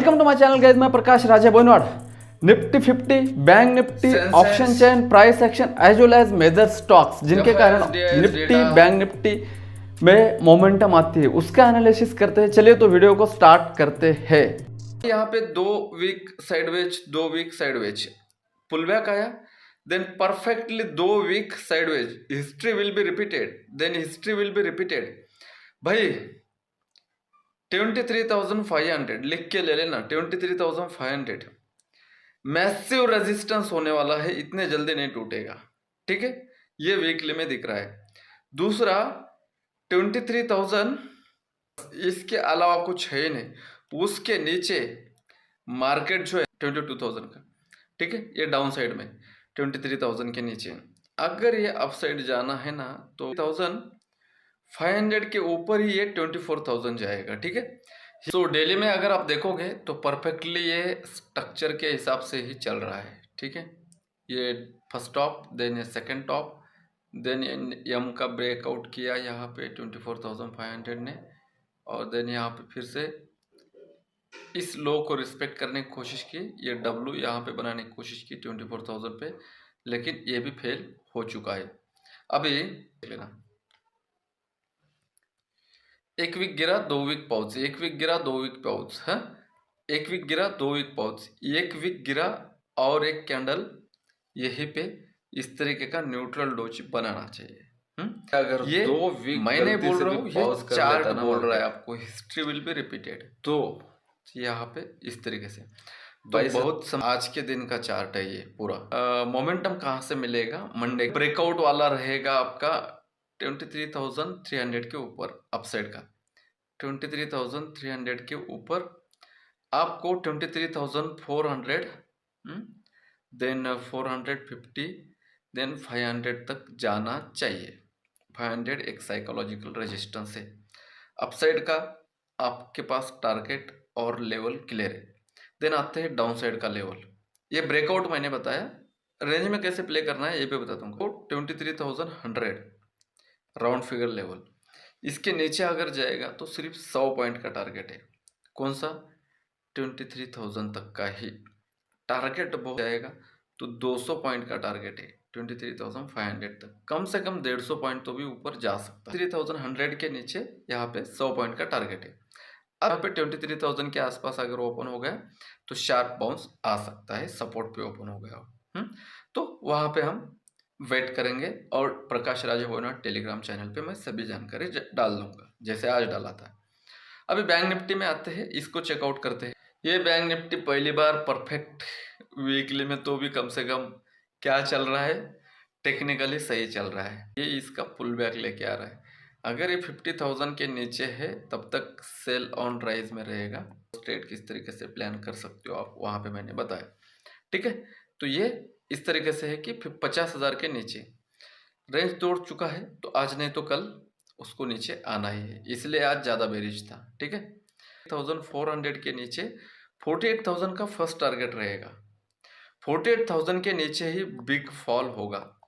Welcome to my channel guys, मैं Prakash Raja Bonwad. Nifty 50, bank Nifty, option chain, price action as well as major stocks जिनके कारण Nifty bank Nifty में momentum आती है, उसका एनालिसिस करते हैं। चलिए तो वीडियो को स्टार्ट करते हैं। यहाँ पे 2 week sideways, 2 week sideways pull back आया, then perfectly 2 week sideways history will be repeated, then history will be repeated. भाई 23,500 लिख के ले लेना, 23,500 मैसिव रेजिस्टेंस होने वाला है, इतने जल्दी नहीं टूटेगा। ठीक है, ये वीकली में दिख रहा है। दूसरा 23,000, इसके अलावा कुछ है ही नहीं। उसके नीचे मार्केट जो है 22,000 का, ठीक है, ये डाउन साइड में 23,000 के नीचे। अगर ये अप साइड जाना है ना तो 1,500 के ऊपर ही ये 24,000 जाएगा। ठीक है, तो डेली में अगर आप देखोगे तो परफेक्टली ये स्ट्रक्चर के हिसाब से ही चल रहा है। ठीक है, ये फर्स्ट टॉप, देन ये सेकंड टॉप, देन एम का ब्रेकआउट किया यहाँ पे 24,500 ने, और देन यहाँ पे फिर से इस लो को रिस्पेक्ट करने की कोशिश की, ये डब्ल्यू यहाँ पे बनाने की कोशिश की 24,000 पे, लेकिन ये भी फेल हो चुका है। अभी देख लेना, एक वीक गिरा, 2 वीक पाउच, एक वीक गिरा, 2 वीक पाउच है, एक वीक गिरा, 2 वीक पाउच, एक वीक गिरा और एक कैंडल यहीं पे इस तरीके का न्यूट्रल डोज बनाना चाहिए। अगर ये 2 वीक मैंने बोल रहा हूँ, ये चार्ट बोल रहा है आपको, हिस्ट्री विल बी रिपीटेड। तो यहाँ पे इस तरीके से तो बहुत आज के दिन का चार्ट है ये पूरा। मोमेंटम कहाँ से मिलेगा? मंडे ब्रेकआउट वाला रहेगा आपका 23,300 के ऊपर, अपसाइड का 23,300 के ऊपर आपको 23,400, देन 450, देन 500 तक जाना चाहिए। 500 एक साइकोलॉजिकल रेजिस्टेंस है। अपसाइड का आपके पास टारगेट और लेवल क्लियर है। देन आते हैं डाउन साइड का लेवल। ये ब्रेकआउट मैंने बताया, रेंज में कैसे प्ले करना है ये भी बताता हूँ। 23,100 राउंड फिगर लेवल, इसके नीचे अगर जाएगा तो सिर्फ 100 पॉइंट का टारगेट है। कौन सा? 23,000 तक का ही टारगेट बहुत जाएगा तो 200 पॉइंट का टारगेट है 23,500 तक, कम से कम 150 पॉइंट तो भी ऊपर जा सकता है। 3,100 के नीचे यहाँ पे 100 पॉइंट का टारगेट है। अब यहाँ पे 23,000 के आसपास अगर ओपन हो गया तो शार्प बाउंस आ सकता है, सपोर्ट पे ओपन हो गया हो। तो वहां पे हम वेट करेंगे, और प्रकाश राजा बोना टेलीग्राम चैनल पे मैं सभी जानकारी डाल दूंगा जैसे आज डाला था। अभी बैंक निफ्टी में आते हैं, इसको चेकआउट करते हैं। ये बैंक निफ्टी पहली बार परफेक्ट वीकली में तो भी कम से कम क्या चल रहा है, टेक्निकली सही चल रहा है। ये इसका पुल बैक लेके आ रहा है। अगर ये 50,000 के नीचे है तब तक सेल ऑन राइज में रहेगा। ट्रेड किस तरीके से प्लान कर सकते हो आप, वहां पे मैंने बताया। ठीक है, तो ये इस तरीके से है कि 50,000 के नीचे रेंज तोड़ चुका है, तो आज नहीं तो कल उसको नीचे आना ही है, इसलिए आज ज़्यादा बेरिश था। ठीक है, 1,400 के नीचे 48,000 का फर्स्ट टारगेट रहेगा। 48,000 के नीचे ही बिग फॉल होगा।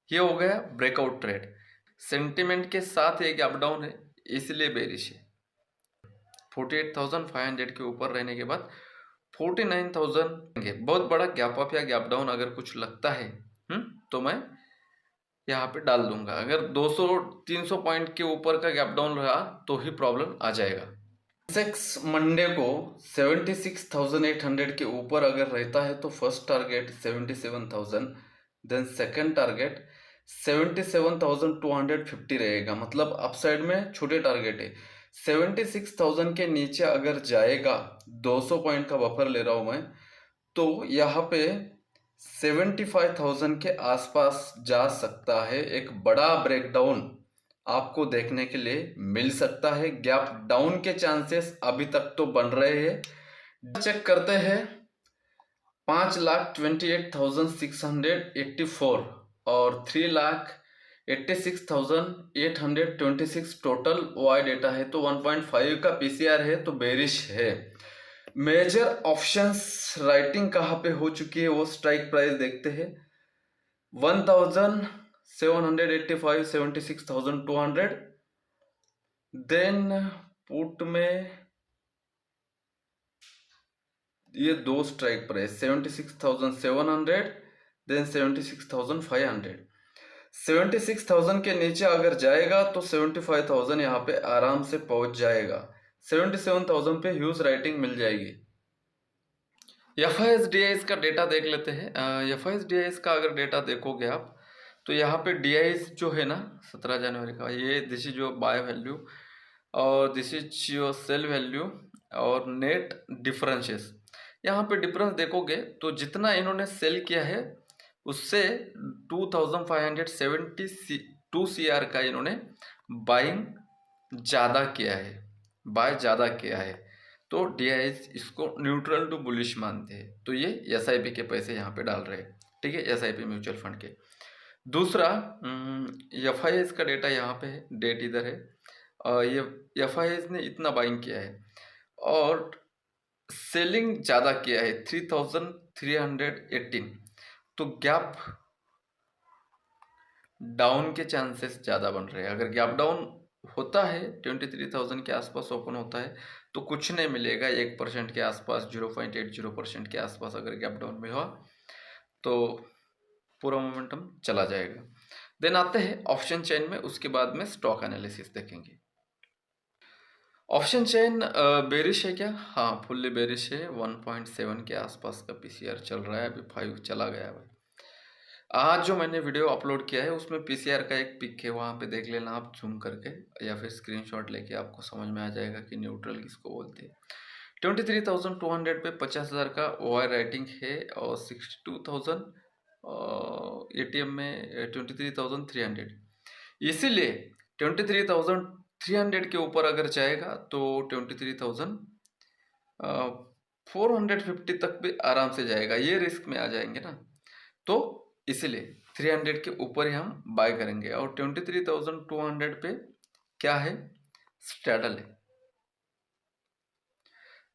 ये हो गया ब्रेकआउट ट्रेड। सेंटिमेंट के साथ एक अप डाउन है, इसलिए बेरिश है। 48,500 के ऊपर रहने के बाद 49,000 बहुत बड़ा गैप अप या गैप डाउन अगर कुछ लगता है तो मैं यहाँ पे डाल दूंगा। अगर 200-300 पॉइंट के ऊपर का गैप डाउन रहा तो ही प्रॉब्लम आ जाएगा। सेक्स मंडे को 76,800 के ऊपर अगर रहता है तो first target 77,000, then second target 77,250 रहेगा। मतलब अपसाइड में छोटे टारगेट है। 76,000 के नीचे अगर जाएगा, 200 पॉइंट का बफर ले रहा हूं मैं, तो यहाँ पे 75,000 के आसपास जा सकता है। एक बड़ा ब्रेकडाउन आपको देखने के लिए मिल सकता है। गैप डाउन के चांसेस अभी तक तो बन रहे हैं। चेक करते हैं, 5,28,684 और 3,86,826 टोटल वाई डेटा है, तो 1.5 का पीसीआर है, तो बेरिश है। मेजर ऑप्शंस राइटिंग कहाँ पे हो चुकी है वो स्ट्राइक प्राइस देखते हैं। 1,785, 76,200, देन पुट में ये दो स्ट्राइक प्राइस 76,700, देन 76,500। 76,000 के नीचे अगर जाएगा तो 75,000 यहाँ पे आराम से पहुंच जाएगा। 77,000 पे ह्यूज राइटिंग मिल जाएगी। FIS का डेटा देख लेते हैं। FIS का अगर डेटा देखोगे आप तो यहाँ पे DIs जो है ना 17 जनवरी का, ये this is your buy value और this is your sell value और नेट डिफरेंसेस। यहाँ पे डिफरेंस देखोगे तो जितना इन्होंने सेल किया है उससे 2572 CR का इन्होंने बाइंग ज़्यादा किया है, बाय ज़्यादा किया है। तो DIs इसको न्यूट्रल टू बुलिश मानते हैं। तो ये SIP के पैसे यहाँ पे डाल रहे हैं, ठीक है, SIP म्यूचुअल फंड के। दूसरा FIS का डेटा यहाँ पे है, डेट इधर है। ये FIS ने इतना बाइंग किया है और सेलिंग ज़्यादा किया है 3,318। तो गैप डाउन के चांसेस ज़्यादा बन रहे हैं। अगर गैप डाउन होता है 23,000 के आसपास ओपन होता है तो कुछ नहीं मिलेगा, 1% के आसपास, 0.80% के आसपास अगर गैप डाउन में हुआ तो पूरा मोमेंटम चला जाएगा। देन आते हैं ऑप्शन चेन में, उसके बाद में स्टॉक एनालिसिस देखेंगे। ऑप्शन चेन बेरिश है क्या? हाँ, फुल्ली बेरिश है। 1.7 के आसपास का PCR चल रहा है, अभी 5 चला गया भाई। आज जो मैंने वीडियो अपलोड किया है उसमें PCR का एक पिक है, वहाँ पे देख लेना आप जूम करके या फिर स्क्रीनशॉट लेके, आपको समझ में आ जाएगा कि न्यूट्रल किसको बोलते हैं। 23,200 पे 50,000 का OI राइटिंग है और 62,000 ATM में 23,300। इसीलिए 23,300 के ऊपर अगर जाएगा तो 23,450 तक भी आराम से जाएगा, ये रिस्क में आ जाएंगे ना। तो इसीलिए 300 के ऊपर ही हम बाय करेंगे। और 23,200 पे क्या है? स्ट्रैडल है।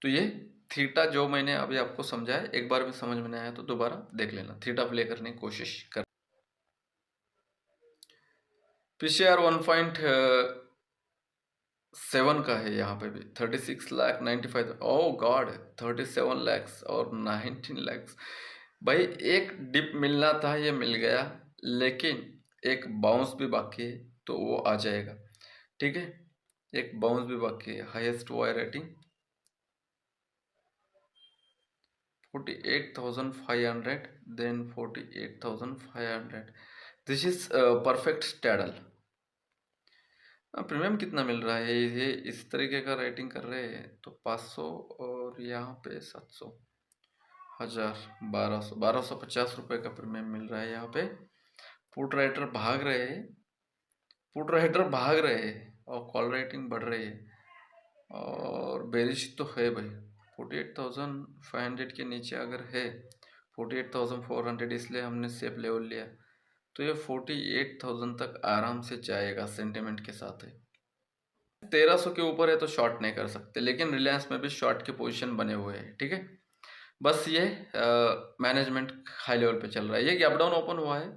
तो ये थीटा जो मैंने अभी आपको समझाया, एक बार भी समझ में नहीं आया तो दोबारा देख लेना, थीटा प्ले करने की कोशिश कर। PCR 1.7 का है यहाँ पे भी, 36,95,000। ओह गॉड, 37 lakhs और 19 lakhs। भाई एक डिप मिलना था, ये मिल गया, लेकिन एक बाउंस भी बाकी है तो वो आ जाएगा, ठीक है। एक बाउंस भी बाकी है। Highest OI rating 48,500, then 48,500। This is perfect straddle. Premium कितना मिल रहा है? ये इस तरीके का रेटिंग कर रहे हैं तो 500 और यहाँ पे 700, 1000, 1250 रुपये का प्रीमियम मिल रहा है यहाँ पे। पुट राइटर भाग रहे हैं, पुट राइटर भाग रहे हैं और कॉल राइटिंग बढ़ रही है। और बेरिश तो है भाई, 48,500 के नीचे अगर है, 48,400 इसलिए हमने सेफ लेवल लिया, तो ये 48,000 तक आराम से जाएगा सेंटिमेंट के साथ है। 1300 के ऊपर है तो शॉर्ट नहीं कर सकते, लेकिन रिलायंस में भी शॉर्ट के पोजीशन बने हुए हैं, ठीक है। बस ये मैनेजमेंट हाई लेवल पे चल रहा है। ये गैप डाउन ओपन हुआ है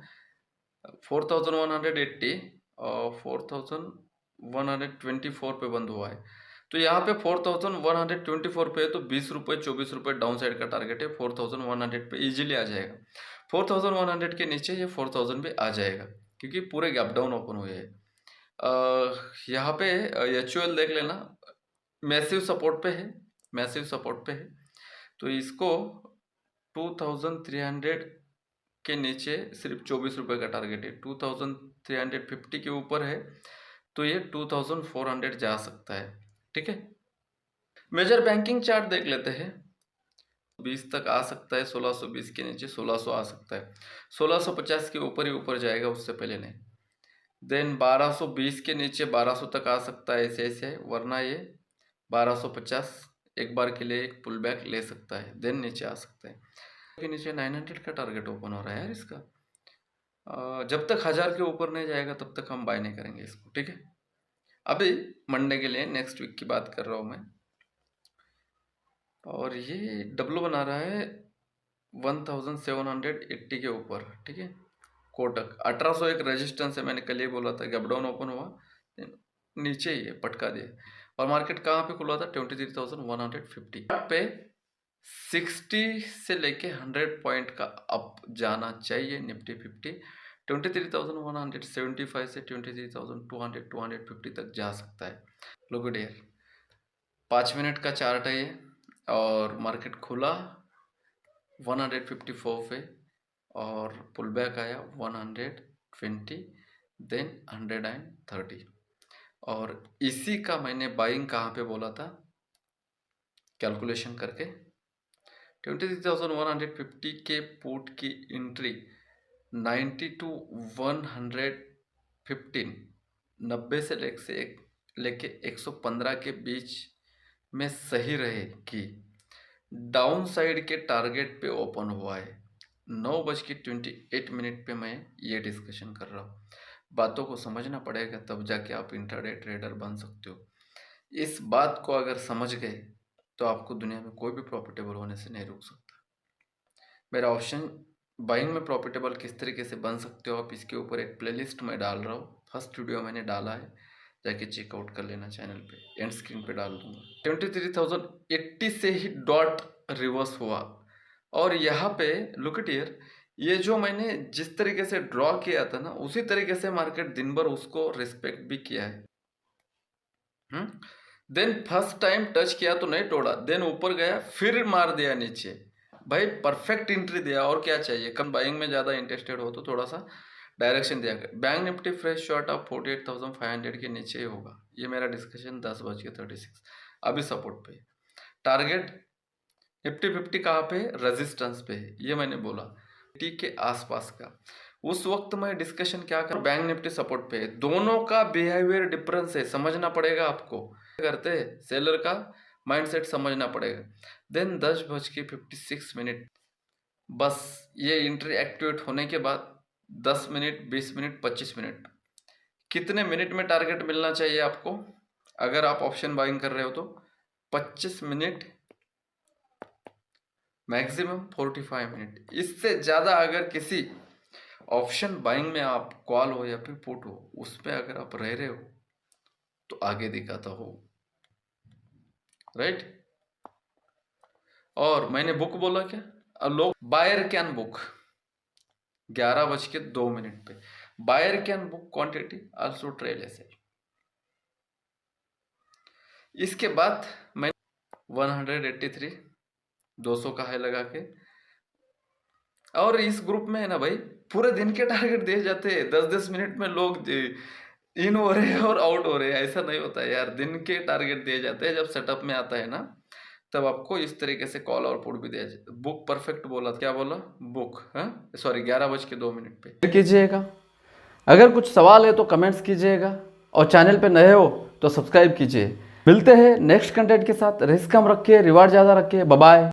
4,180 और 4,124 पे बंद हुआ है। तो यहाँ पे 4,124 पे है तो 20 रुपये 24 रुपये डाउन साइड का टारगेट है। 4,100 पे इजीली आ जाएगा। 4,100 के नीचे ये 4,000 पे आ जाएगा क्योंकि पूरे गैप डाउन ओपन हुए हैं। यहाँ पे HUL देख लेना, मैसिव सपोर्ट पे है, मैसिव सपोर्ट पे है। तो इसको 2,300 के नीचे सिर्फ 24 रुपये का टारगेट है। 2,350 के ऊपर है तो ये 2,400 जा सकता है, ठीक है। मेजर बैंकिंग चार्ट देख लेते हैं। 20 तक आ सकता है, 1620 के नीचे 1600 आ सकता है, 1650 के ऊपर ही ऊपर जाएगा, उससे पहले नहीं। देन 1220 के नीचे 1200 तक आ सकता है, ऐसे है, वरना ये 1250 एक बार के लिए एक पुल बैक ले सकता है, देन नीचे आ सकता है। के नीचे 900 का टारगेट ओपन हो रहा है यार इसका। जब तक 1000 के ऊपर नहीं जाएगा तब तक हम बाय नहीं करेंगे इसको, ठीक है। अभी मंडे के लिए, नेक्स्ट वीक की बात कर रहा हूँ मैं। और ये डब्लू बना रहा है 1780 के ऊपर, ठीक है। कोटक 1801 रेजिस्टेंस है, मैंने कल ही बोला था। गैप डाउन ओपन हुआ, नीचे ही है, पटका दिया। और मार्केट कहाँ पे खुला था? 23,150 पे 60 से लेके 100 पॉइंट का अप जाना चाहिए निफ्टी 50। 23,175 से 23,200 250 तक जा सकता है। लुक एट हियर, 5 मिनट का चार्ट है ये, और मार्केट खुला 154 पे और पुल बैक आया 120, देन 130, और इसी का मैंने बाइंग कहाँ पे बोला था कैलकुलेशन करके। 23,150 के पुट की एंट्री 90 to 115, 90 से लेके 115 के बीच में सही रहे कि डाउन साइड के टारगेट पे ओपन हुआ है। 9:28 पे मैं ये डिस्कशन कर रहा हूँ। बातों को समझना पड़ेगा, तब जाके आप इंट्राडे ट्रेडर बन सकते हो। इस बात को अगर समझ गए तो आपको दुनिया में कोई भी प्रॉफिटेबल होने से नहीं रोक सकता। मेरा ऑप्शन बाइंग में प्रॉफिटेबल किस तरीके से बन सकते हो आप, इसके ऊपर एक प्लेलिस्ट में डाल रहा हूँ। फर्स्ट वीडियो मैंने डाला है, जाके चेकआउट कर लेना चैनल पे, एंड स्क्रीन पे डाल दूंगा। 23,080 से ही डॉट रिवर्स हुआ, और यहाँ पे लुक एट हियर, ये जो मैंने जिस तरीके से ड्रॉ किया था ना, उसी तरीके से मार्केट दिन भर उसको रिस्पेक्ट भी किया है। देन फर्स्ट टाइम टच किया तो नहीं तोड़ा, देन ऊपर गया फिर मार दिया नीचे। भाई परफेक्ट एंट्री दिया, और क्या चाहिए। कम बाइंग में ज़्यादा इंटरेस्टेड हो तो थोड़ा सा डायरेक्शन दिया गया। Bank Nifty fresh short of 48,500 के नीचे ही होगा। ये मेरा डिस्कशन 10:36 अभी सपोर्ट पे। टारगेट निफ्टी 50 कहाँ पे, रेजिस्टेंस पे है, ये मैंने बोला टी के आसपास का। उस वक्त मैं डिस्कशन क्या कर, बैंक निफ्टी सपोर्ट पे है। दोनों का बिहेवियर डिफरेंस है, समझना पड़ेगा आपको। करते हैं सेलर का माइंडसेट समझना पड़ेगा। देन 10:56 बस ये एंट्री एक्टिवेट होने के बाद 10 मिनट, 20 मिनट, 25 मिनट, कितने मिनट में टारगेट मिलना चाहिए आपको अगर आप ऑप्शन बाइंग कर रहे हो तो 25 मिनट, मैक्सिमम 45 मिनट। इससे ज़्यादा अगर किसी ऑप्शन बाइंग में आप कॉल हो या फिर पुट हो, उसमें अगर आप रह रहे हो तो आगे दिखाता हो, राइट। और मैंने बुक बोला क्या, अब लोग बायर कैन बुक 11:02 पे, buyer can book quantity also trail asset. इसके बाद मैं 183 200 का हाई लगा के, और इस ग्रुप में है ना भाई, पूरे दिन के टारगेट दिए जाते हैं। 10-10 मिनट में लोग इन हो रहे हैं और आउट हो रहे हैं, ऐसा नहीं होता है यार। दिन के टारगेट दिए जाते हैं। जब सेटअप में आता है ना, तब आपको इस तरीके से कॉल और पुट भी दिया जाता है। बुक परफेक्ट बोला, क्या बोला, बुक, सॉरी 11:02 पे कीजिएगा। अगर कुछ सवाल है तो कमेंट्स कीजिएगा, और चैनल पे नए हो तो सब्सक्राइब कीजिए। मिलते हैं नेक्स्ट कंटेंट के साथ। रिस्क कम रखिए, रिवार्ड ज़्यादा रखिए। Bye bye.